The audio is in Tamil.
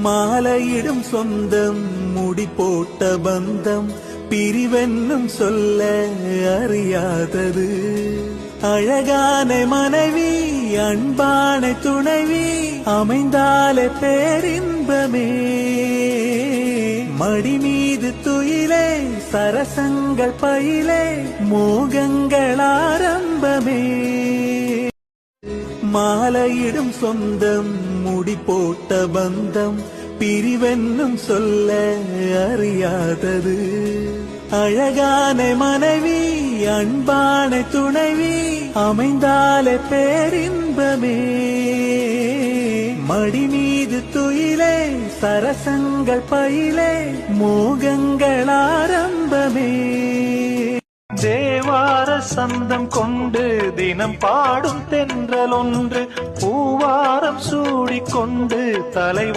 மாலையிடும் சொந்தம் முடி போட்ட பந்தம் பிரிவென்னும் சொல்ல அறியாதது. அழகான மனைவி அன்பான துணைவி அமைந்தாலே பேரின்பமே. மடி மீது துயிலே சரசங்கள் பயிலே மோகங்கள் ஆரம்பமே. மாலையிடும் சொந்தம் முடி போட்ட பந்தம் பிரிவென்னும் சொல்ல அறியாதது. அழகான மனைவி அன்பான துணைவி அமைந்தாலே பேரின்பமே. மடி மீது துயிலே சரசங்கள் பயிலே மோகங்கள் ஆரம்பமே. தேவார சந்தம் கொண்டு தினம் பாடும் தென்றல் ஒன்று பூவாரம் சூடிக்கொண்டு தலை